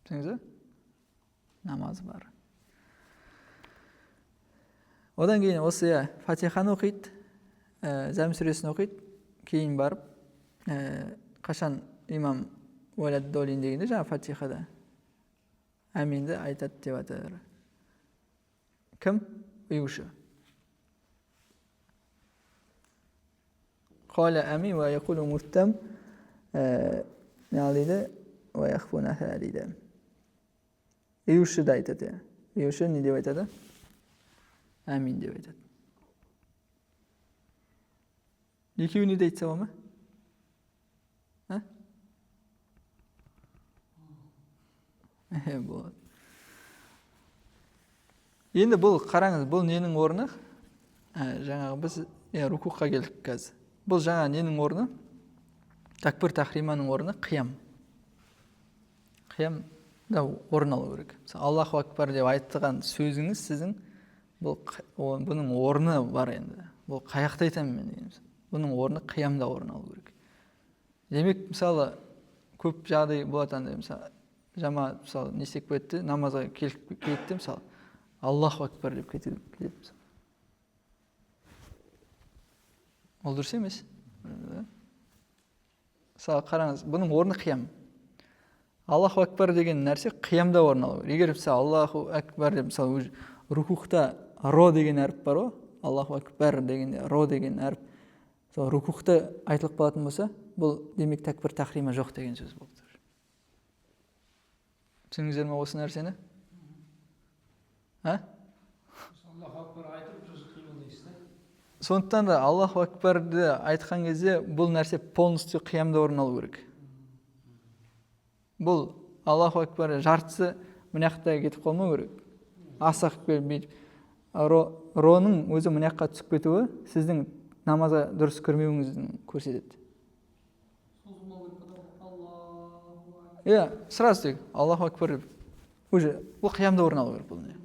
Түсіндіңіз бе? Намазы бар. Одан кейін осы Фатиханы оқиды, Зәм сүресін оқиды, кейін барып, қашан имам уәләд-долин дегенде жаңа Фатихада әминді айтады деп атады. Кім? Ұйғышы. Қала әмин ва яқулу мустам дейді, ва яхфунаха дейді. Ұйғышы да айтады. Ұйғышы не деп айтады? Әмин деп айтады. Екеуіне де айтса ма? Болады. Енді бұл қараңыз, бұл ненің орны? Жаңағы біз рукуққа келдік қазір. Бұл жаңа ненің орны? Такбир тахриманың орны қиям. Қиям да орын алу керек. Аллаху акбар деп айтқан сөзіңіз сіздің бұның орны бар енді. Бұл қаяқта айтамын мен деген. Бұның орны қиямда орын алу керек. Демек, мысалы, көп жағдай болады андай, мысалы, жамаат мысалы не істеп кетті, намазға келіп кетті, мысалы, Аллаху акбар деп кетеді. Ол дұрыс емес. Мысалы, қараңыз, бұның орны қиям. Аллаху акбар деген нәрсе қиямда орын алу. Егер мысалы Аллаху акбар деп, мысалы, рукухта ро деген әріп бар ғой, Аллаху акбар дегенде ро деген әріп, сол рукухта айтылып қалатын болса, бұл демек такбир тахрима жоқ деген сөз болды. Түсіндіңіздер ме осы нәрсені? Аллаху акбар айтып жүз қимылдайсыз да? Сондықтан да Аллаху акбарды айтқан кезде бұл нәрсе полностью қиямда орын алу керек. Бұл Аллаху акбар жартысы мынаяқта кетіп қалмау керек. Асық келіп, роның өзі мынаяққа түсіп кетуі сіздің намазға дұрыс кірмеуіңізді көрсетеді. Сразу тек Аллаху акбар уже бұл қиямда орын алу керек бұл не.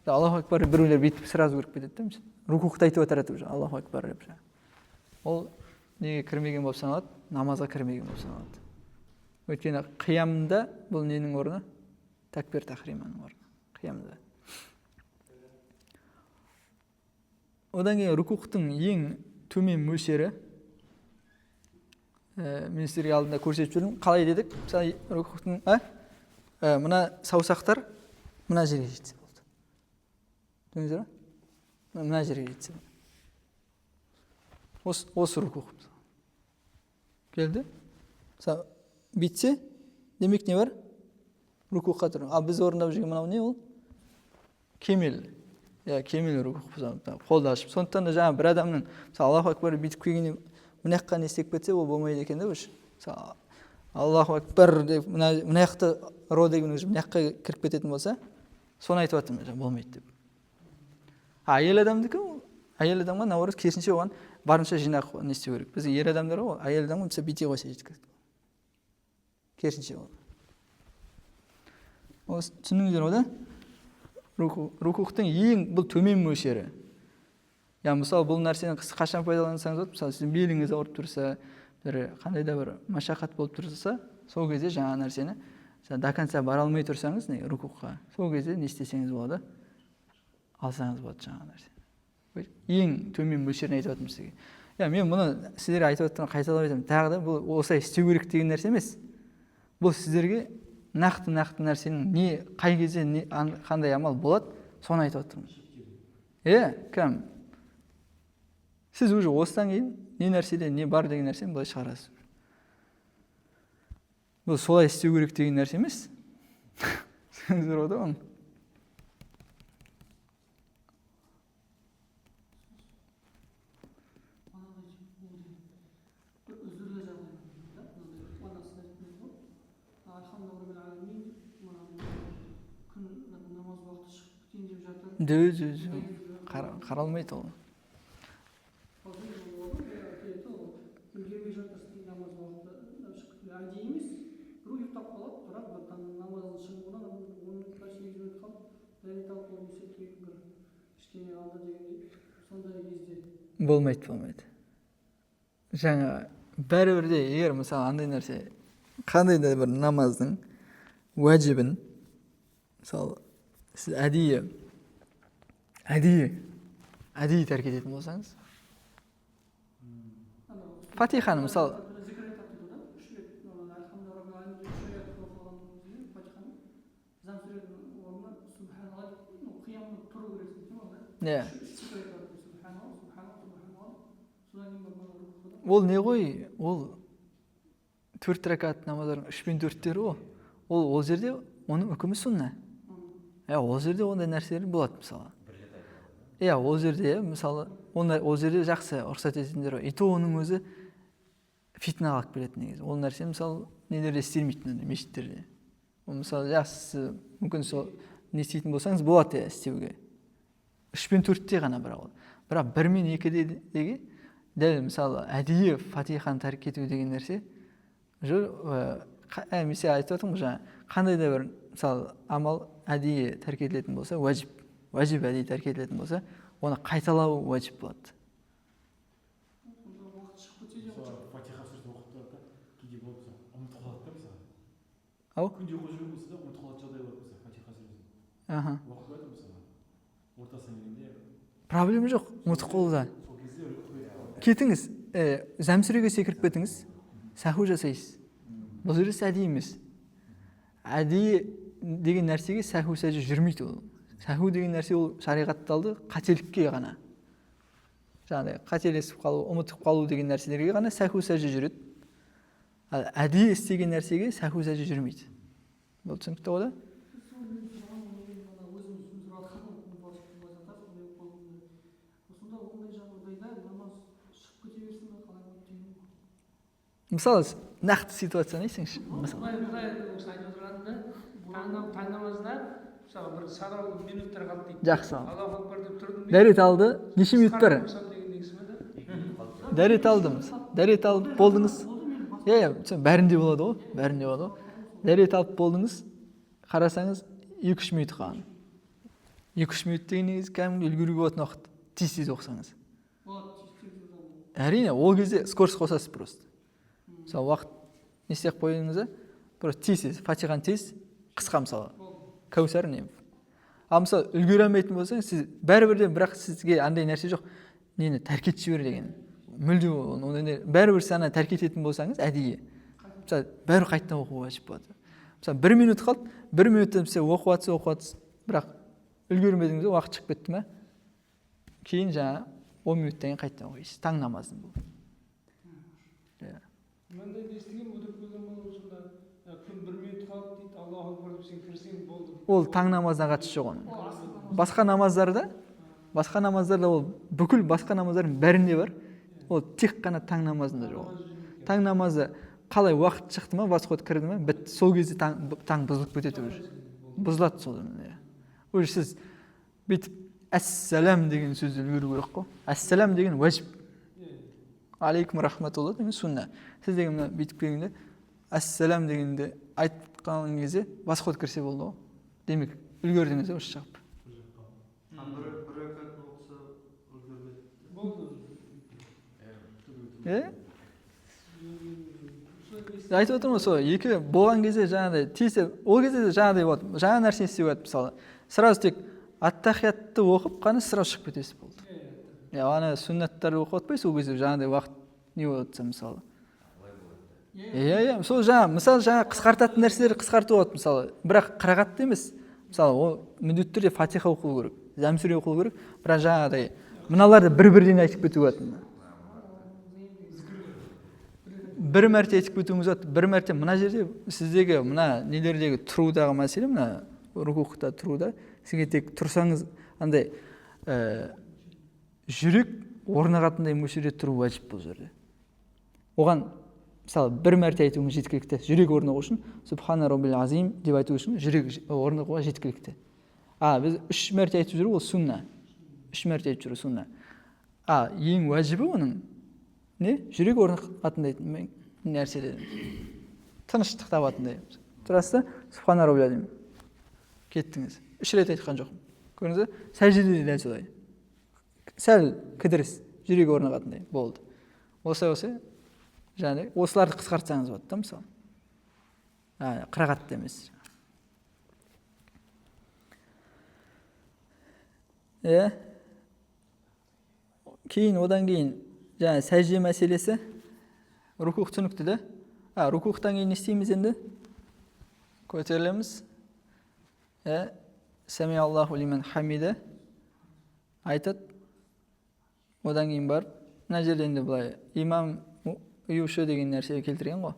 Аллаху акбар біреулер бүйтіп сразу көріп кетеді. Рукухта айтып отырады уже Аллаху акбар деп. Ол неге кірмеген болып саналады? Намазға кірмеген болып саналады. Өйткені қиямда бұл ненің орны? Такбир тахриманың орны. Қиямда. Одан кейін рукухтың ең төмен мөлшері мен сіздерге алдында көрсетіп жүрмін. Қалай дедік? Мысалы, рукухтың мына саусақтар мына жерге жетсе болды. Түсіндіңіздер ме? Мына жерге жетсе. Осы рукух. Келді? Мысалы, битсе, демек не бар? Рукухқа тұр. Ал біз орындап жүрген мынау не ол? Кемел. Кемел рукух. Қолды ашып. Сондықтан да жаңа бір адамның Аллаху акбар бүйтіп келгенде мынаяққа не істеп кетсе, ол болмайды екен де өш. Аллаху акбар деп мынаяқты ро деген өш мынаяққа кіріп кететін болса, соны айтып жатырмын, болмайды деп. Әйел адамдікі, әйел адамға наоборот керісінше оған барынша жинақ не істеу керек. Біз ер адамдар ғой, әйел адамға мысалы бүйте қойса жеткізеді. Керісінше ол. Түсіндіңіздер ғой да? Рукухтың ең бұл төмен мөлшері. Мысалы бұл нәрсені қашан пайдалансаңыз болады, мысалы сіздің беліңіз ауырып тұрса, қандай да бір машақат болып тұрса, сол кезде жаңа нәрсені до конца бара алмай тұрсаңыз, рукухқа, сол кезде не істесеңіз болады, алсаңыз болады жаңа нәрсені. Ең төмен мөлшерін айтып жатырмын сізге. Мен мұны сіздерге айтып жатырмын, қайталап айтамын. Тағы да бұл осылай істеу керек деген нәрсе емес. Бұл сіздерге нақты нәрсенің қай кезде қандай амал болады, соны айтып жатырмын. Кім? Сіз уже осыдан кейін не нәрседе не бар деген нәрсені былай шығарасыз. Бұл солай істеу керек деген нәрсе емес. Сіздер ода оны. Қаралмайды ол. Болмайды. Жаңа бәрібір де егер мысалы андай нәрсе қандай да бір намаздың уәжібін, мысалы сіз әдейі тәрк ететін болсаңыз, фатиханы мысалы ол не ғой, ол 4 ракат намаздардың 3 пен 4-тері ғой. Ол жерде оның үкімі сүнна. Ол жерде ондай нәрселер болады мысалы. Ол жерде мысалы ол жерде жақсы рұқсат ететіндер бар. И то оның өзі фитнаға алып келеді негізі. Ол нәрсе мысалы нелерде істелмейтін мешіттерде. Ол мысалы жақсы мүмкін сол не істейтін болсаңыз болады істеуге. 3 пен 4-те ғана бірақ. 1 мен 2-деге дәл мысалы әдейі фатиханы тәрк ету деген нәрсе мен сен айтып отырмын жаңа қандай да бір мысалы амал әдейі тәрк етілетін болса, уәжіп әдейі тәрк етілетін болса, оны қайталау уәжіп болады. Фатиха сүресін оқып кейде болады ұмытып қалады да мысалы. Күнде оқып жүрген болса да ұмытып қалатын жағдай болады мысалы фатиха сүресін. Оқып қояды мысалы. Ортасына келгенде проблема жоқ, ұмытып қалуда. сол кезде Кетіңіз, зәмсүреге секіріп кетіңіз, сәху жасайсыз. Бұл жерде әдейі емес. Әдейі деген нәрсеге сәху сәжі жүрмейді ол. Сәху деген нәрсе ол шариғатталды қателікке ғана. Жаңағыдай қателесіп қалу, ұмытып қалу деген нәрселерге ғана сәху сәжі жүреді. Әдейі істеген нәрсеге сәху сәжі жүрмейді. Бұл түсінікті ғой да? Мысалы, нақты ситуацияны айтсаңызшы. Таң намазда мысалы бір сарау минуттар қалды дейді. Жақсы. Аллаху акбар деп тұрдым. Дәрет алды. Неше минут бар? Дәрет алдыңыз. Дәрет алып болдыңыз. Бәрінде болады ғой. Бәрінде болады ғой. Дәрет алып болдыңыз. Қарасаңыз 2-3 минут қалған. 2-3 минут деген негізі кәдімгі үлгеруге болатын уақыт. Тез оқысаңыз. Әрине, ол кезде скорость қосасыз просто. Мысалы уақыт не істеп қойыңыз, просто тез, фатиханы тез, қысқа мысалы. Кәусар не? Ал мысалы үлгере алмайтын болсаңыз, сіз бәрібірден бірақ сізге андай нәрсе жоқ. Нені тәрк етіп жібер деген. Мүлде ондай бәрібір сіз ана тәрк ететін болсаңыз, әдейі. Мысалы бәрі қайтадан оқуға уәжіп болады. Мысалы 1 минут қалды, 1 минуттан сіз оқып жатсыз, бірақ үлгермедіңіз, уақыт шығып кетті ме? Кейін жаңа 10 минуттан кейін қайтадан оқисыз. Таң намазын бұл. Мындай естіген өтіп келген болу сонда күн 1 минут қалды дейді, Аллаху акбар деп сен кірсең болды. Ол таң намазына қатысы жоқ оның. Басқа намаздарда ол бүкіл басқа намаздардың бәрінде бар. Ол тек қана таң намазында жоқ. Таң намазы қалай уақыт шықты ма, бас қойып кірді ме, бітті. Сол кезде таң бұзылып кетеді уже. Бұзылады сол. Уже сіз бүйтіп әссәләм деген сөзді үлгеру керек қой. Әссәләм деген уәжіп. Алейкум рахматулла деген сүнна. Сіз деген бүйтіп келгенде әссәләм дегенде айтқан кезде бас қойып кірсе болды ғой. Демек, үлгердіңіз осы шығып. Айтып отырмын ғой, сол екі болған кезде жаңағыдай тисе, ол кезде де жаңағыдай болады. Жаңа нәрсе істеу болады мысалы. Сразу тек ат-тахиятты оқып қана сразу шығып кетесіз болды. Ана сүннаттарды оқып отпайсыз, ол кезде жаңағыдай уақыт не болады мысалы. Сол жаңа, мысалы жаңа қысқартатын нәрселер қысқарту болады мысалы. Бірақ қырағатты емес. Мысалы, ол міндетті түрде фатиха оқу керек, зәмсүре оқу керек. Бірақ жаңағыдай мыналарды бір-бірден айтып кету болады. Бір мәрте айтып кетуіңіз болады. Бір мәрте мына жерде сіздегі мына нелердегі тұрудағы мәселе, мына рукухта тұруда, сізге тек тұрсаңыз андай жүрек орнығатындай мөлшерде тұру уәжіп бұл жерде. Оған мысалы бір мәрте айтуыңыз жеткілікті. Жүрек орнығу үшін Субхана Роббил Азим деп айту үшін жүрек орнығуға жеткілікті. Біз 3 мәрте айтып жүру ол сүнна. 3 мәрте айтып жүру сүнна. Ең уәжібі оның не? Жүрек орнығатындай нәрселер. Тыныштық табатындай. Тұрасыз, Субхана Роббил Азим. Кеттіңіз. 3 рет айтқан жоқпын. Көрдіңіз бе? Сәждеде дәл солай. Сәл кідіріс, жүрек орнығатындай болды. Осылай және осыларды қысқартсаңыз болады да мысалы. Қырағатты емес. Кейін одан кейін жаңа сәжде мәселесі. Рукух түсінікті да? Рукухтан кейін не істейміз енді? Көтерілеміз. Сәми Аллаху лимен хамида айтады. Одан кейін барып, мына жерде енді былай имам ұйушы деген нәрсеге келтірген ғой.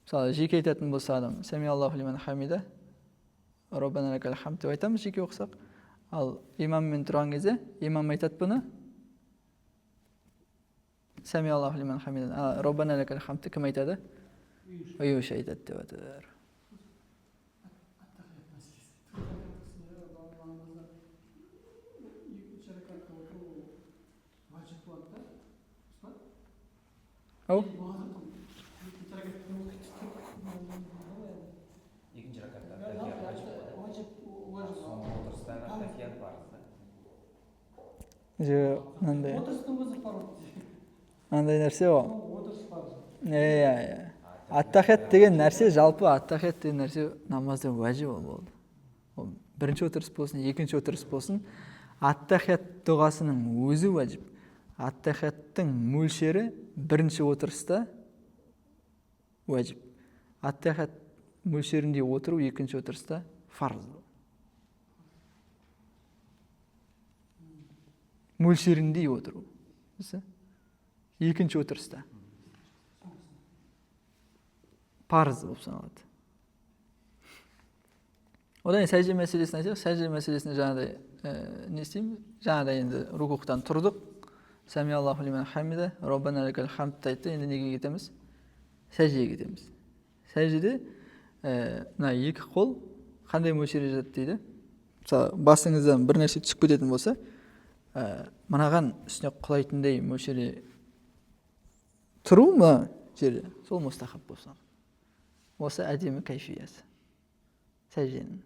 Мысалы, жеке айтатын болса адам, Сәми Аллаху лимен хамида, Роббана лакал хамд деп айтамыз жеке оқысақ. Ал имаммен тұрған кезде, имам айтады бұны, Сәми Аллаху лимен хамида, Роббана лакал хамдты кім айтады? Ұйушы айтады деп атыр. Ау? Екінші ракатта тахият ваджиб болады. Соңғы отырыста тахият парыз. Мынандай. Отырыстың өзі парыз. Мынандай нәрсе ғой. Отырыс парыз. Ат-тахият деген нәрсе, жалпы ат-тахият деген нәрсе намазда уәжіп болды. Ол бірінші отырыс болсын, екінші отырыс болсын, ат-тахият дұғасының өзі уәжіп. Ат-тахияттың мөлшері бірінші отырыста уәжіп. Ат-тахият мөлшерінде отыру екінші отырыста фарз. Мөлшерінде отыру. Екінші отырыста парыз болып саналады. Одан сәжде мәселесін айтайық. Сәжде мәселесіне жаңағыдай не істейміз? Жаңағыдай енді рукухтан тұрдық. Сәми Аллаху лимен хамида, Роббана лакал хамд айтты. Енді неге кетеміз? Сәждеге кетеміз. Сәждеде мына екі қол қандай мөлшерде жатады дейді. Мысалы, басыңыздан бір нәрсе түсіп кететін болса, мынаған үстіне құлайтындай мөлшерде тұру ма жерде? Сол мустахаб болса. Осы әдемі кайфиясы. Сәжденің.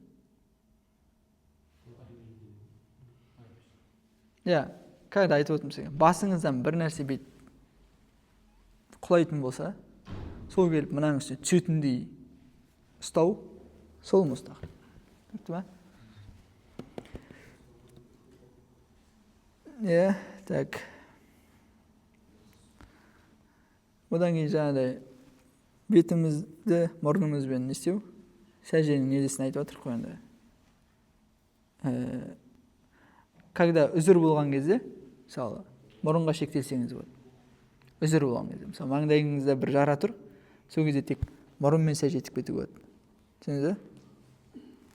Когда айтып отырмын сізге, басыңыздан бір нәрсе бет құлайтын болса, сол келіп мынаның үстіне түсетіндей ұстау, сол мустахаб. Түсінікті ма? Так. Одан кейін жаңағыдай бетімізді мұрнымызбен не істеу? Сәжденің недесін айтып отыр қой енді. Когда үзір болған кезде, мысалы, мұрынға шектелсеңіз болады. Үзір болған кезде, мысалы, маңдайыңызда бір жара тұр, сол кезде тек мұрынмен сәжде етіп кетуге болады. Түсіндіңіз?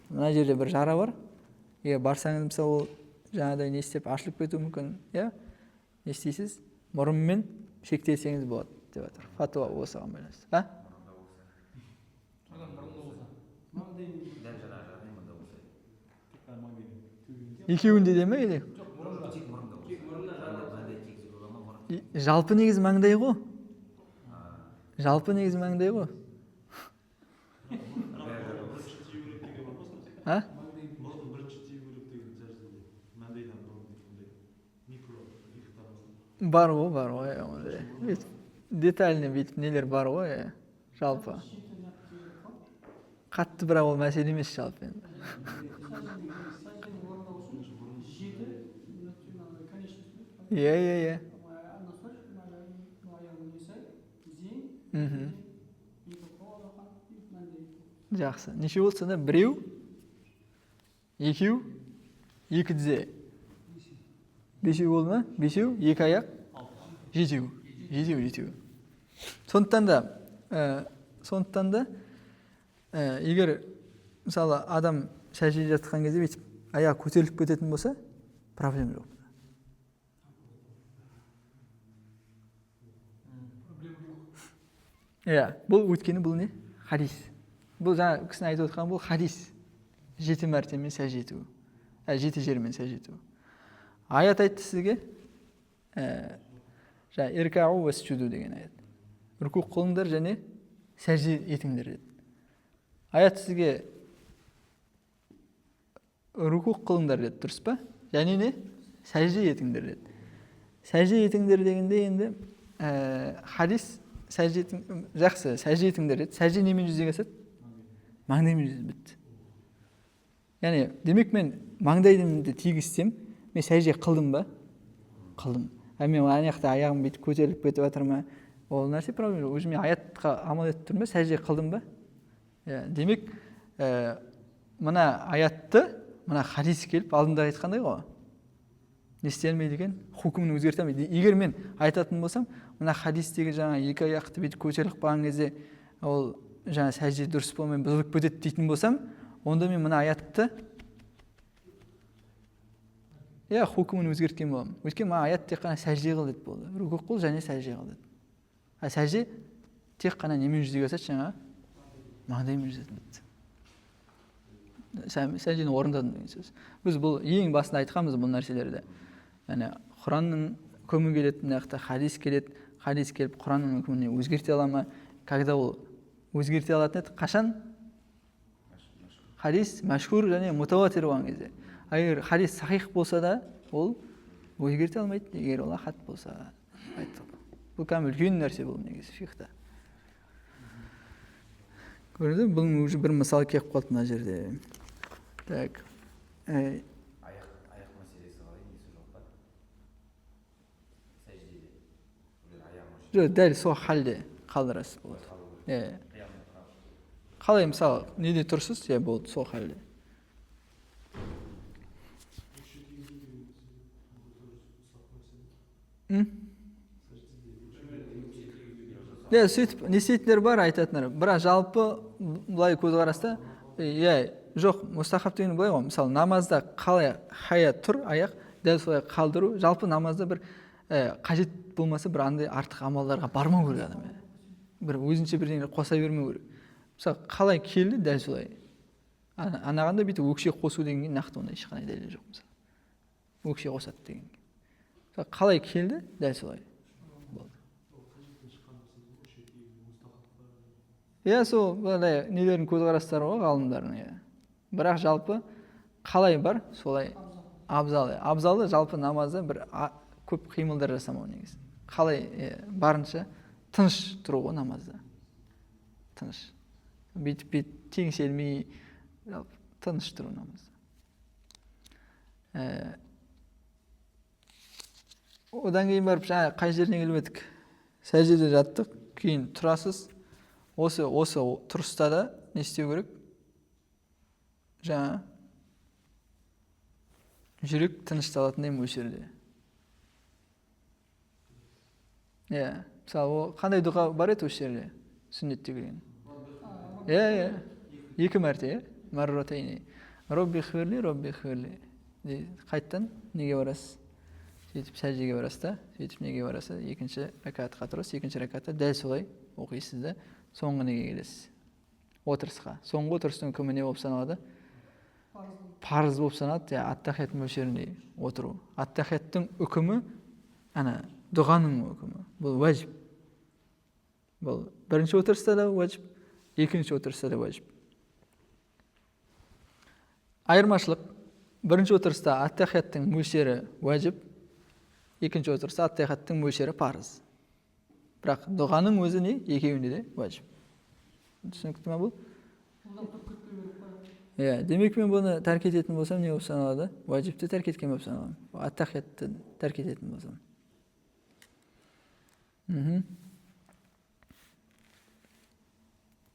Мына жерде бір жара бар. Егер барсаңыз, мысалы, ол жаңағыдай не істеп ашылып кетуі мүмкін, не істейсіз? Мұрынмен шектелсеңіз болады деп жатыр. Фатуа осыған байланысты. Екеуінде де ме или? Жалпы негіз маңдай ғой. Жалпы негіз маңдай ғой. Бар ғой. Детальный бүйтіп нелер бар ғой, жалпы. Қатты бірақ ол мәселе емес жалпы. Иә. Жақсы. Неше болса да біреу, екеу, екі тізе. Бесеу болды ма? Бесеу, екі аяқ, жетеу. Сондықтан да, егер мысалы адам сәждеде жатқан кезде бүйтіп аяқ көтеріліп кететін болса, проблема жоқ. Бұл өткені бұл не? Хадис. Бұл жаңа кісінің айтып отқан бұл хадис. 7 мәртемен сәжде ету. 7 жермен сәжде ету. Аят айтты сізге, иркау васджуду деген аят. Рүкү қылыңдар және сәжде етіңдер деді. Аят сізге рүкү қылыңдар деді, дұрыс па? Және не? Сәжде етіңдер деді. Сәжде етіңдер дегенде енді хадис жақсы, сәжде етіңдер деді. Сәжде немен жүзеге асады? Маңдаймен жүзеге бітті. Яғни, демек мен маңдайымды тигізсем, мен сәжде қылдым ба? Қылдым. Мен ана жақта аяғым бүйтіп көтеріліп кетіп жатыр ма? Ол нәрсе проблема. Уже мен аятқа амал етіп тұрмын ба? Сәжде қылдым ба? Демек, мына аятты, мына хадис келіп алдында айтқандай ғой. Не істей алмайды екен? Хукімін өзгерте алмайды. Егер мен айтатын болсам, мына хадистегі жаңа екі аяқты бүйтіп көтеріліп қалған кезде ол жаңа сәжде дұрыс болмай бұзылып кетеді дейтін болсам, онда мен мына аятты хукімін өзгерткен боламын. Өйткені мына аят тек қана сәжде қыл деді болды. Рүку қыл және сәжде қыл деді. Сәжде тек қана немен жүзеге асады, жаңа маңдаймен жүзетін деді. Сәждені орындадым деген сөз. Біз бұл ең басында айтқанбыз бұл нәрселерді. Яғни Құранның үкімі келеді, мына жақта хадис келеді. Хадис келіп Құранның үкіміне өзгерте ала ма? Когда ол өзгерте алатын еді, қашан? Хадис мәшһүр және мутаватир болған кезде. Егер хадис сахих болса да, ол өзгерте алмайды. Егер ол ахад болса, айттық. Бұл кәдімгі үлкен нәрсе бұл негізі фиқта. Көрдіңіз, бұл уже бір мысал келіп қалды мына жерде. Так. Аяқ мәселесі қалай, несі жоқ па? Сәждеде. Жоқ, дәл сол халде қалдырасыз болады. Қалай мысалы, неде тұрсыз? Болды, сол халде. Сөйтіп, не істейтіндер бар, айтатындар. Бірақ жалпы былай көзқараста, жоқ, мұстахаб деген былай ғой. Мысалы, намазда қалай хая тұр, аяқ, дәл солай қалдыру. Жалпы намазда бір қажет болмаса, бір андай артық амалдарға бармау керек адам. Бір өзінше бірдеңе қоса бермеу керек. Мысалы, қалай келді, дәл солай. Анағанда бүйтіп өкше қосу дегенге нақты ондай ешқандай дәлел жоқ. Мысалы, өкше қосады дегенге. Мысалы, қалай келді, дәл солай. Сол былай нелердің көзқарастары ғой ғалымдардың. Бірақ жалпы қалай бар, солай абзал. Абзалы жалпы намазда бір көп қимылдар жасамау негізі. Қалай барынша тыныш тұру ғой намазда. Тыныш. Бүйтіп теңселмей, тыныш тұру намазда. Одан кейін барып жаңа қай жеріне келіп едік? Сәждеде жаттық, кейін тұрасыз. Осы тұрыста да не істеу керек? Жаңа жүрек тынышталатындай мөлшерде. Мысалы, қандай дұға бар еді осы жерде? Сүннетте келген. Екі мәрте, марратайни. Робби хвирли. Қайттан неге барасыз? Сөйтіп сәждеге барасыз да, сөйтіп неге барасыз? Екінші ракатқа тұрасыз, екінші ракатта дәл солай оқисыз да, соңғы неге келесіз? Отырысқа. Соңғы отырыстың үкімі не болып саналады? Парыз болып саналады, ат-тахият мөлшерінде отыру. Ат-тахияттың үкімі, дұғаның үкімі. Бұл уәжіп. Бұл бірінші отырыста да уәжіп, екінші отырыста да уәжіп. Айырмашылық, бірінші отырыста ат-тахияттың мөлшері уәжіп, екінші отырыста ат-тахияттың мөлшері парыз. Бірақ дұғаның өзі не? Екеуінде де уәжіп. Түсінікті ме бұл? Демек мен бұны тәрк ететін болсам, не болып саналады? Уәжіпті тәрк еткен болып саналамын. Ат-тахиятты тәрк ететін болсам.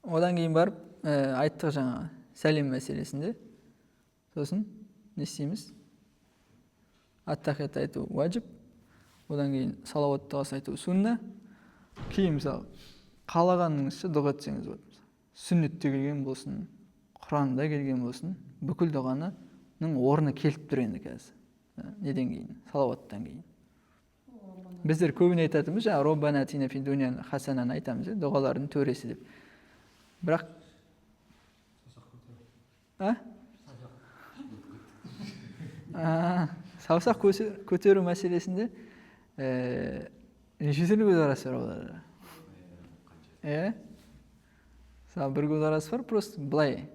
Одан кейін барып, айттық жаңа сәлем мәселесінде. Сосын не істейміз? Ат-тахиятты айту уәжіп. Одан кейін салауат дұғасы айту сүнна. Кейін мысалы қалағаныңызша дұға етсеңіз болады. Сүннетте келген болсын, Құранда келген болсын, бүкіл дұғаның орны келіп тұр енді қазір. Неден кейін? Салауаттан кейін. Біздер көбіне айтатымыз, Роббана атина фид дуния хасананы айтамыз, дұғалардың төресі деп. Бірақ саусақ көтеру мәселесінде нешесіне көзқарас бар олар? Бір көзқарас бар, просто былай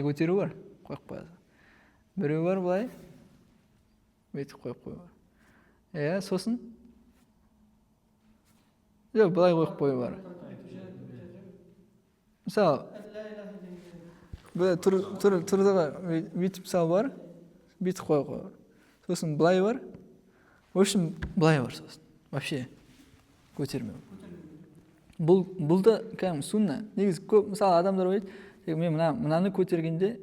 көтеру бар, қойып қояды. Біреу бар былай, өйтіп қойып қою бар. Сосын былай қойып қою бар. Мысалы, тұрдыға бүйтіп мысалы бар, бүйтіп қойып қою бар. сосын былай бар. В общем, былай бар сосын. Вообще көтермеу. Бұл да кәдімгі сунна. Негізі көп мысалы адамдар ойлайды, мен мынаны көтергенде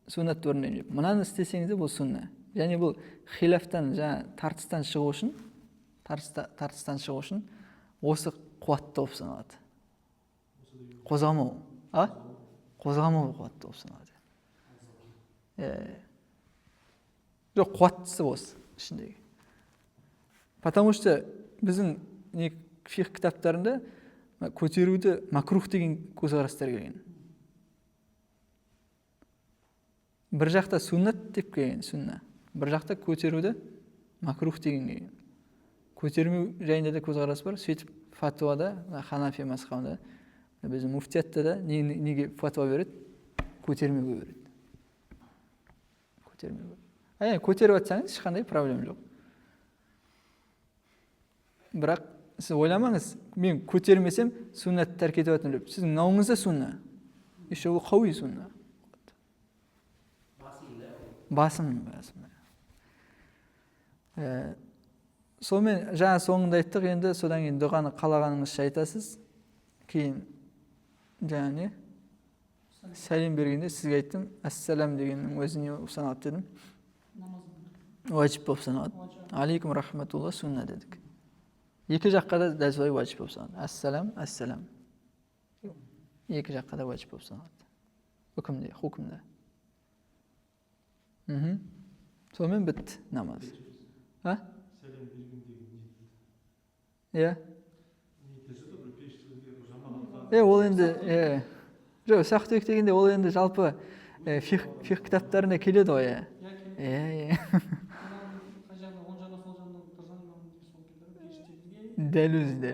суннатты орындаймын деп. Мынаны істесеңіз де бұл сунна. Және бұл хилафтан, тартыстан шығу үшін осы қуатты болып саналады. Қозғамау. Қозғамау қуатты болып саналады. Жоқ, қуаттысы осы ішіндегі. Потому что біздің фиқ кітаптарында көтеруді макрух деген көзқарастар келген. Бір жақта суннат деп келген, сунна. Бір жақта көтеруді макрух деген келген. Көтермеу жайында да көзқарас бар. Сөйтіп фатуада, ханафи мазхабында, біздің муфтиятта да неге фатуа береді? Көтермеуге береді. Көтеріп атсаңыз ешқандай проблема жоқ. Бірақ сіз ойламаңыз, мен көтермесем суннатты тәрк етіп жатырмын деп. Сіздің мынауыңызда сунна. Еще ол қауи сунна. Басым. Сонымен жаңа соңында айттық, енді содан кейін дұғаны қалағаныңызша айтасыз. Кейін жаңа сәлем бергенде сізге айттым, ассалам дегеннің өзіне саналады дедім. Уаджиб болып саналады. Алейкум рахматулла сунна дедік. Екі жаққа да дәл солай уаджиб болып саналады. Ассалам. Екі жаққа да уаджиб болып саналады. Хукмда. Сонымен бітті намаз. Сәлем бергендегі ол енді жоқ, сақтық дегенде ол енді жалпы фиқ кітаптарында келеді ғой. Дәл өзі.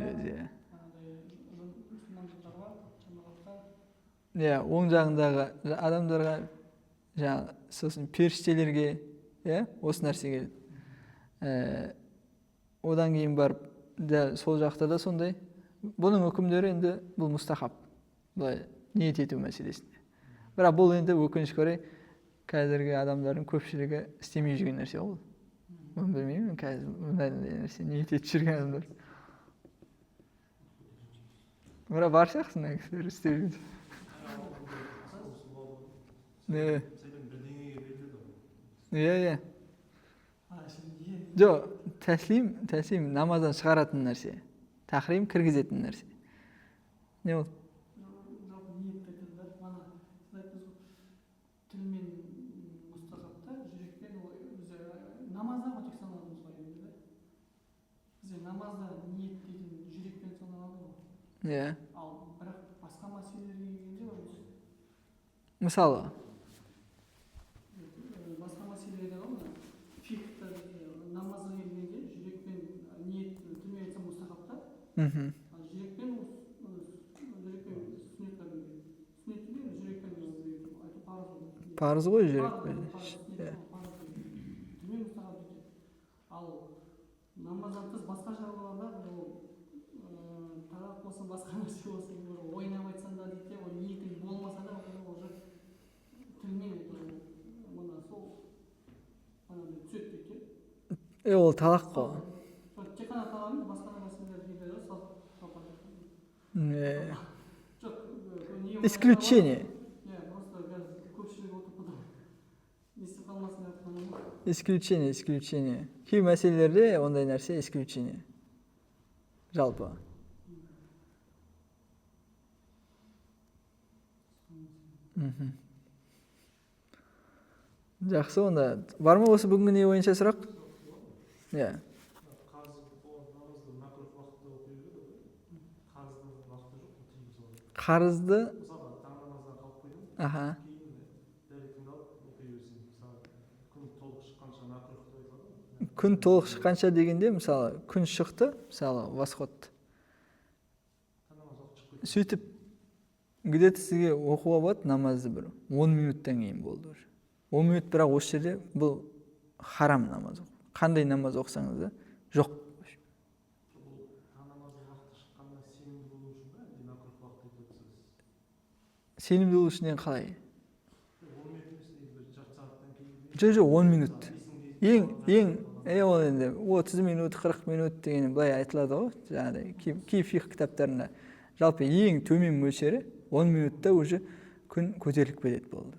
Оң жағындағы адамдарға, сосын періштелерге, осы нәрсе келеді. Одан кейін барып, сол жақта да сондай. Бұның үкімдері енді бұл мұстахаб. Бұлай ниет ету мәселесінде. Бірақ бұл енді өкінішке орай қазіргі адамдардың көпшілігі істемей жүрген нәрсе ол. Оны білмеймін, қазір мұндай нәрсе ниет етіп жүрген адамдар. Бірақ бар сияқтысың кісілер істеп жүрген. Жоқ, тәслим намаздан шығаратын нәрсе. Тахрим кіргізетін нәрсе. Не ол? Тілмен мұстахабта, жүрекпен намазда ғой тек саналымыз ғой енді. Бізде намазда ниет дейтін жүрекпен саналады ғой. Ал бірақ басқа мәселелерге келгенде мысалы басқа мәселелерде ғой, фиқта намазға келгенде жүрекпен ниет тілмен айтсам мұстахабта, жүрекпен парыз ғой жүрекпен. Ал намаздан тыс басқа шаруаларда тарақ болсын, басқа нәрсе болсын, ойнап айтсан да дейді, ол ниетің болмаса да уже тілмен сол түседі дейді. Ол талақ қой. Тек қана талақ емес, басқа мәселелерге де Исключение. Исключение. Кей мәселелерде ондай нәрсе исключение. Жалпы. Жақсы, онда бар ма осы бүгінгі не бойынша сұрақ? Қарызды күн толық шыққанша дегенде, мысалы, күн шықты, мысалы, восход. Сөйтіп, где-то сізге оқуға болады намазды бір 10 минуттан кейін болды. 10 минут бірақ осы жерде бұл харам намаз. Қандай намаз оқысаңыз да жоқ. Сенімді болу үшін қалай? Жоқ, 10 минут. ол енді 30 минут, 40 минут деген былай айтылады ғой, жаңағыдай кей фиқ кітаптарында. Жалпы ең төмен мөлшері 10 минутта уже күн көтеріліп кетеді болды.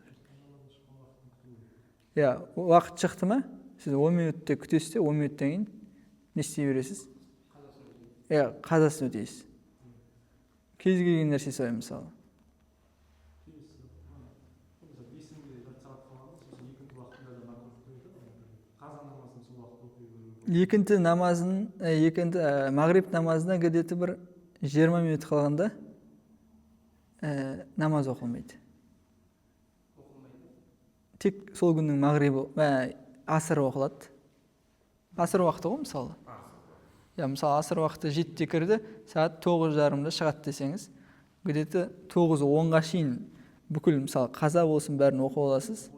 Уақыт шықты ма, сіз 10 минутта күтесіз де, 10 минуттан кейін не істей бересіз? Қазасын өтейсіз. Кез келген нәрсе солай мысалы. Екінті мағриб намазына где-то бір 20 минут қалғанда намаз оқылмайды. Тек сол күннің мағрибі, асыр оқылады. Асыр уақыты ғой мысалы. Мысалы асыр уақыты 7-те кірді, сағат 9:30-да шығады десеңіз, где-то 9:10-ға шейін бүкіл мысалы қаза болсын бәрін оқып аласыз.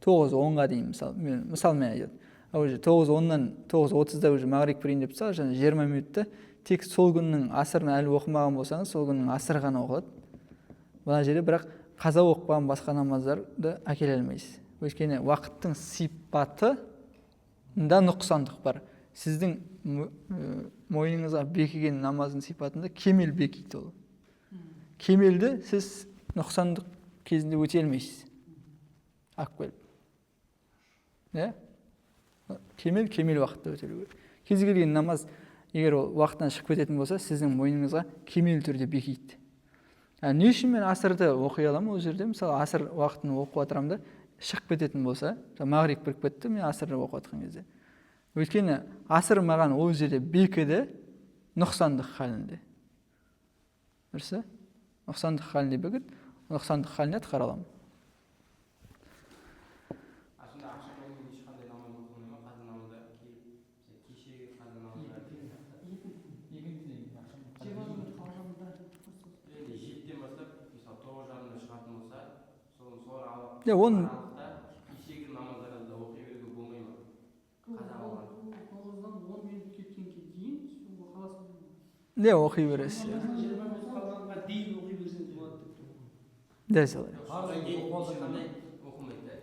9:10-ға дейін мысалы мен айтады. Уже 9:10-нан 9:30-да уже мағриб кірейін деп тұрса, және 20 минутта тек сол күннің асырын әлі оқымаған болсаңыз, сол күннің асыры ғана оқылады. Бұна жерде бірақ қаза оқыған басқа намаздарды әкеле алмайсыз. Өйткені уақыттың сипатында нұқсандық бар. Сіздің мойныңызға бекіген намаздың сипатында кемел бекиді ол. Кемелді сіз нұқсандық кезінде өте алмайсыз. Алып келіп. Кемел уақытта өтелу керек. Кез келген намаз, егер ол уақыттан шығып кететін болса, сіздің мойныңызға кемел түрде бекиді. Не үшін мен асырды оқи аламын ол жерде? Мысалы, асыр уақытын оқып отырамын да, шығып кететін болса, мағриб кіріп кетті, мен асырды оқып жатқан кезде. Өйткені асыр маған ол жерде бекіді нұқсандық халінде. Дұрыс? Нұқсандық халінде бекіді, нұқсандық халінде атқара аламын. Оның кешегі намаздарда оқи беруге болмай ма? 9-дан 10 минут кеткенге дейін қаласыз. Оқи бересіз. 20 минут қалғанға дейін оқи берсеңіз болады деп. Дәл солай.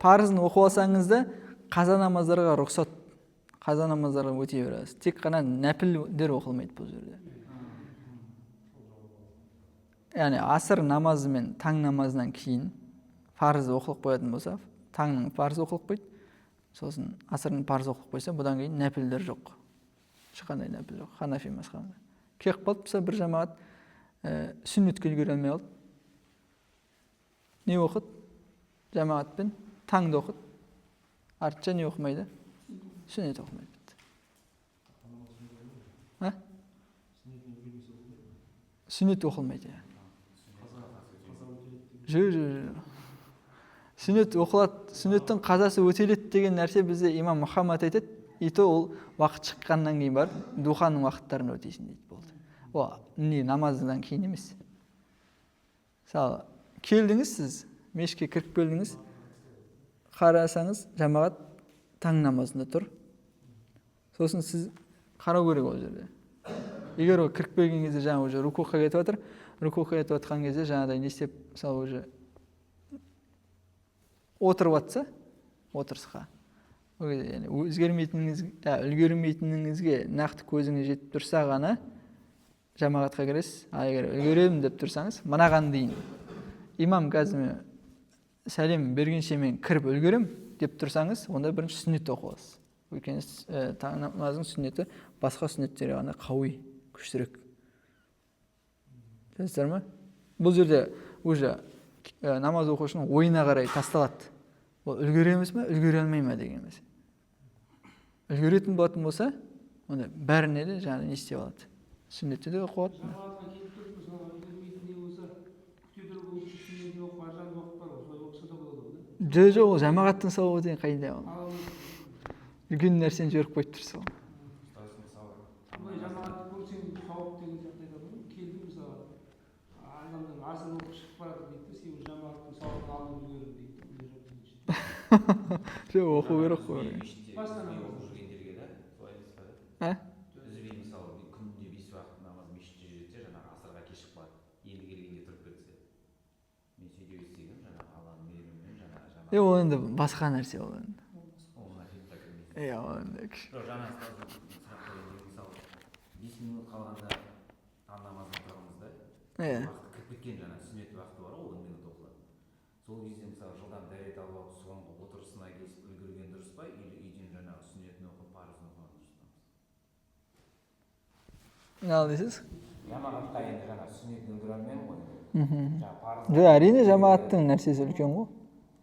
Парызын оқып алсаңыз да қаза намаздарға рұқсат, қаза намаздарға өтей бересіз. Тек қана нәпілдер оқылмайды бұл жерде. Яғни асыр намазы мен таң намазынан кейін парызы оқылып қоятын болса, таңның парызы оқылып қойды, сосын асырның парызы оқылып қойса, бұдан кейін нәпілдер жоқ. Ешқандай нәпіл жоқ. Ханафи мазхабында. Кеп қалды болса, бір жамағат сүннетке үлгере алмай қалды. Не оқыды? Жамағатпен таңды оқыды. Артынша не оқымайды? Сүннет оқымайды. Сүннет оқылмайды. Сүннет оқылады, сүннеттің қазасы өтеледі деген нәрсе бізде имам Мұхаммад айтады. Ето ол уақыт шыққаннан кейін бар, духаның уақыттарында өтейсің дейді болды. Ол намаздан кейін емес. Мысалы, келдіңіз сіз, мешітке кіріп келдіңіз, қарасаңыз, жамағат таң намазында тұр. Сосын сіз қарау керек ол жерде. Егер ол кіріп келген кезде жаңа уже рукуға кетіп жатыр, рукуға кетіп жатқан кезде жаңағыдай не істеп, мысалы уже отырып жатса, отырысқа. Үлгермейтініңізге нақты көзіңіз жетіп тұрса ғана жамағатқа кіресіз. Егер үлгеремін деп тұрсаңыз, мынаған дейін имам қазір сәлем бергенше мен кіріп үлгерем деп тұрсаңыз, онда бірінші сүннет оқып аласыз. Өйткені таң намазының сүннеті басқа сүннеттерге ғана қауи, күштірек. Түсінесіздер ме? Бұл жерде уже намаз оқушының ойына қарай тасталады. Ол үлгереміз ме, үлгере алмай ма деген емес. Үлгеретін болатын болса, онда бәріне де жаңағы не істеп алады. Сүннетті де оқып алады. Жоқ, ол жамағаттың сауабы деген қайда ол. Үлкен нәрсені жіберіп қойып тұрса ол. Жамағатты көрсең сауап деген жағдайда бұл келді мысалы адамның асыр оқып шығып барады дейді, сен жамағаттың сауабын алып үлгердің дейді. Жоқ, оқу керек қой. Үзбей мысалы күнде 5 уақыт намаз мешітте жүрсе, жаңағы асырға кеш шығып қалады. Енді келгенде тұрып кетсе. Мен сөйте естегенмін, жаңағы Алланың мейірімімен жаңағы. Ол енді басқа нәрсе ол енді. Жоқ, жаңа сұрақ қойдым, мысалы 5 минут қалғанда таң намазына тұрамыз да. Уақыт кіріп кеткен жаңа сүннет уақыты бар ғой, 10 минут оқылады. Сол кезде мысалы жылдам дәрет алып алып соңғы отырысына келіп үлгерген дұрыс па, или үйден жаңағы сүннетін оқып парызын оқыған дұрыс па? Не ал дейсіз? Жамағатқа енді жаңа сүннетін үлгере алмаймын ғой. Жоқ, әрине жамағаттың нәрсесі үлкен ғой.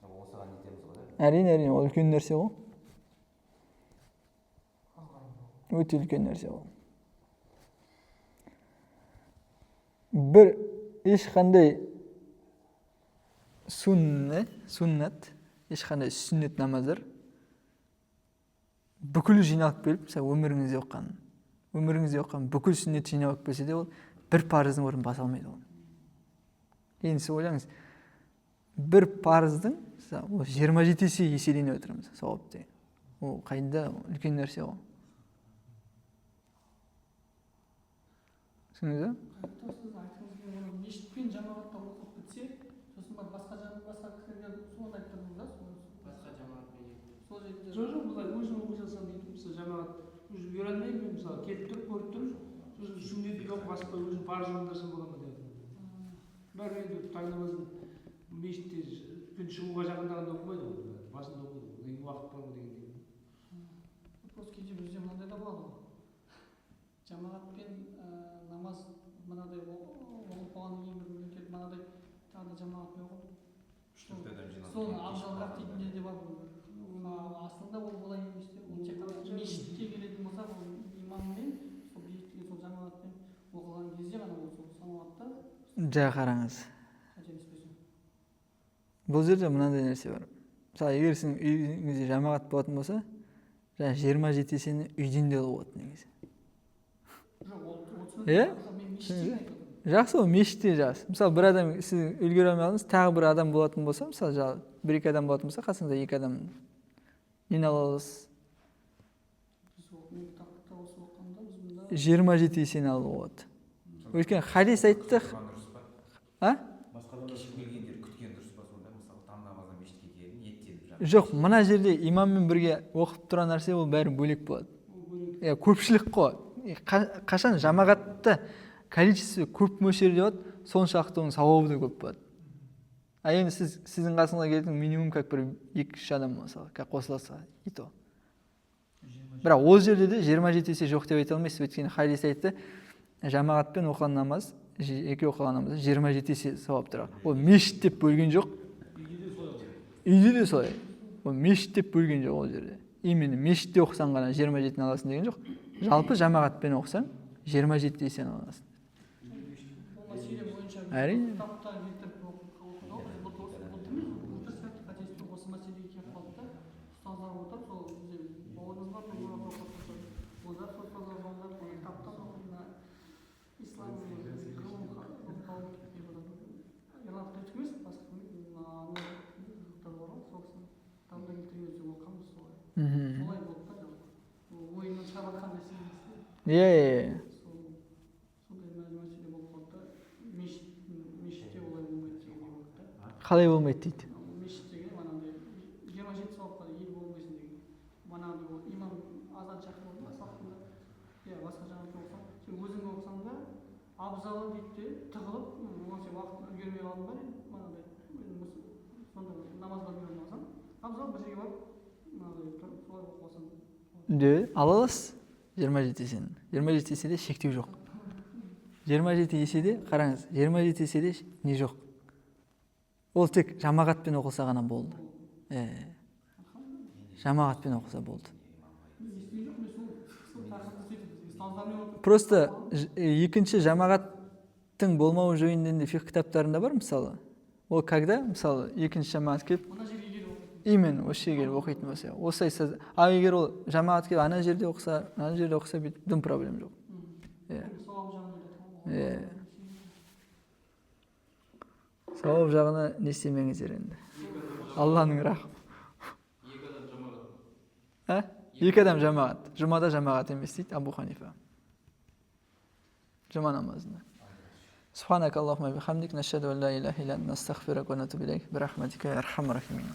Осыған нетеміз ғой. Әрине, ол үлкен нәрсе ғой. Өте үлкен нәрсе ғой. Бір ешқандай сүннет, ешқандай сүннет намаздар бүкіл жиналып келіп, мысалы өміріңізде оқыған бүкіл сүннет жиналып келсе де, ол бір парыздың орнын баса алмайды ол. Енді сіз ойлаңыз, бір парыздың 27 есе еселеніп отырмыз, сауап деген. Ол қайда үлкен нәрсе ғой. Түсіндіңіз бе? Сіз айтқыңыз келген мешітпен жамағатта оқып бітсе, сосын барып басқа кісілерге соны айтып тұрдыңыз да? Басқа жамағатпен. Сол жерде. Жоқ, былай өзім оқып жатсам дейді, мысалы жамағат өзім бере алмаймын, мысалы келіп тұрып көріп тұрып, сосын сүннет жоқ, басқа өзім парыз орындарсам бола ма деп. Бәрі енді таң намазын мешітте күн шығуға жақындағанда оқымайды ғой, басында оқиды, уақыт бар ғой дегендей. Просто кейде бізде мынандай да болады ғой. Жамағатпен намаз мынадай оқып болғаннан кейін бір мемлекет мынадай тағы да жамағатпен оқып соны абзалырақ дейтіндер де бар. Аслында ол олай емес те, ол тек қана мешітке келетін болса, ол имаммен сол мешітке сол жамағатпен оқыған кезде ғана ол сол салауатта. Жа қараңыз. Бұл жерде мынандай нәрсе бар. Мысалы, егер сіздің үйіңізде жамағат болатын болса, 27 есені үйден де болады негізі. Жақсы, ол мешітте жақсы. Мысалы, бір адам сіз үлгере алмадыңыз, тағы бір адам болатын болса, мысалы, бір-екі адам болатын болса, қасыңызда 2 адам нені ала аласыз? 27 есені алуға болады. Өйткені хадис айттық. Жоқ, мына жерде имаммен бірге оқып тұрған нәрсе ол бәрі бөлек болады. Көпшілік қой. Қашан жамағатта количество көп мөлшерде болады, соншалықты оның сауабы да көп болады. Енді сіздің қасыңызға келетін минимум как бір 2-3 адам мысалы, қосыласа, и то. Бірақ ол жерде де 27 есе жоқ деп айта алмайсыз, өйткені хадис айтты, жамағатпен оқыған намаз, екі оқыған намаз 27 есе сауап тұрады. Ол мешіт деп бөлген жоқ. Үйде де солай. Ол мешіт деп бөлген жоқ ол жерде. Именно мешітте оқысаң ғана 27-ні аласың деген жоқ. Жалпы жамағатпен оқысаң 27 есен аласың. Әрине. Қалай болмайды дейді. Мешіттегі манандай 27 сауапқа ие болмайсың деген. Манағыдай ол имам азан шақырып алды, сақтында. Басқа жаңағы оқысаң, сен өзің оқысаң да абзалы дейді де тығылып, сен уақытын үлгермей қалдың ба, манағыдай сонда намазға үлгере алмасаң, абзал бір жерге барып, манағыдай солай оқып алсаң. Ала аласыз 27 есені. 27 еседе шектеу жоқ. 27 еседе, қараңыз, 27 еседе не жоқ. Ол тек жамағатпен оқылса ғана болды. Жамағатпен оқылса болды. Просто екінші жамағаттың болмауы жөнінде фиқх кітаптарында бар, мысалы. Ол когда, мысалы, екінші жамағат келіп, именно осы жерге келіп оқитын болса, осылай, ал егер ол жамағат келіп ана жерде оқыса, дым проблем жоқ. Сауап жағына не істемеңіздер енді. Алланың рахмы. 2 адам жамағат. Жұмада жамағат емес дейді Абу Ханифа. Жұма намазында. Субханак Аллахумма бихамдик, нашхаду ан ла илаха илля анта, настағфирука ва натубу илейк, би рахматика я архамар рахимин.